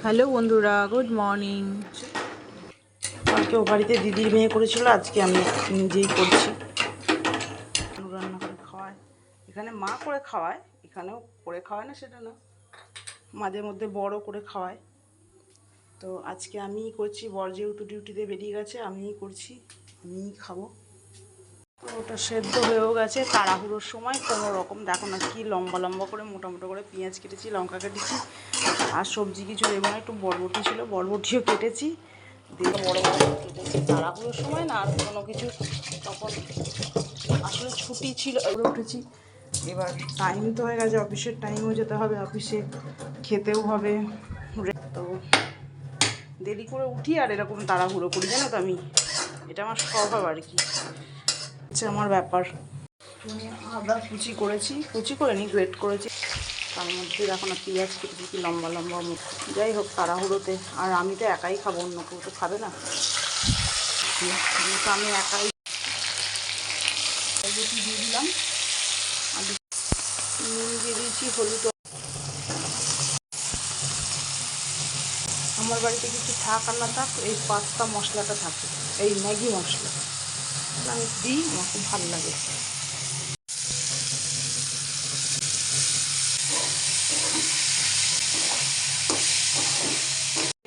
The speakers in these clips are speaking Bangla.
হ্যালো বন্ধুরা, গুড মর্নিং। কালকে ও বাড়িতে দিদির মেয়ে করেছিল, আজকে আমি নিজেই করছি। রান্না করে খাওয়ায়, এখানে মা করে খাওয়ায়, এখানেও করে খাওয়ায় না সেটা না, মাঝে মধ্যে বড় করে খাওয়ায়। তো আজকে আমিই করছি, বর যেহেতু ডিউটিতে বেরিয়ে গেছে আমিই করছি, আমিই খাবো। তো ওটা সেদ্ধ হয়েও গেছে, তাড়াহুড়োর সময় কোনো রকম দেখো না কি লম্বা লম্বা করে মোটা মোটা করে পেঁয়াজ কেটেছি, লঙ্কা কেটেছি, আর সবজি কিছু দেবো না, একটু বরবটি ছিল বরবটিও কেটেছি, দিয়ে বড় বড় কেটেছি। তাড়াহুড়োর সময় না আর কোনো কিছু, তখন আসলে ছুটি ছিল উঠেছি। এবার টাইম তো হয়ে গেছে, অফিসের টাইমও যেতে হবে, অফিসে খেতেও হবে। তো দেরি করে উঠি আর এরকম তাড়াহুড়ো করি, জানো তো আমি, এটা আমার স্বভাব আর কি, হচ্ছে আমার ব্যাপার। আদা কুচি করে নি, গ্রেট করেছি, তার মধ্যে দেখো না পেঁয়াজ কেটেছি কি লম্বা লম্বা। যাই হোক তাড়াহুড়োতে, আর আমি তো একাই খাবো, অন্য কেউ তো খাবে না, তো আমি একাই রুটি দিয়ে দিলাম, আর নুন দিয়ে দিয়েছি, হলুদ। আমার বাড়িতে কিছু থাক আর না থাক, এই পাস্তা মশলাটা থাকে, এই ম্যাগি মশলা আমি দিই, আমার খুব ভালো লাগে।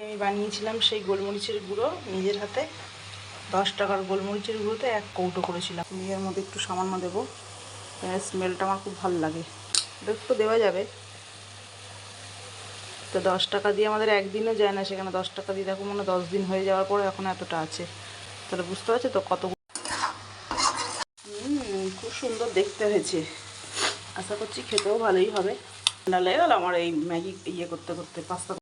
আমি বানিয়েছিলাম সেই গোলমরিচের গুঁড়ো নিজের হাতে, 10 টাকার গোলমরিচের গুঁড়োতে 1 কৌটো করেছিলাম। এর মধ্যে একটু সামান্য দেবো, স্মেলটা আমার খুব ভালো লাগে, একটু দেওয়া যাবে। তো 10 টাকা দিয়ে আমাদের একদিনও যায় না, সেখানে 10 টাকা দিয়ে দেখো মনে 10 দিন হয়ে যাওয়ার পরে এখন এতটা আছে, তাহলে বুঝতে পারছো তো কত। খুব সুন্দর দেখতে হয়েছে, আশা করছি খেতেও ভালোই হবে। ঠান্ডা লেগে গেল আমার এই ম্যাগি করতে করতে, পাস্তা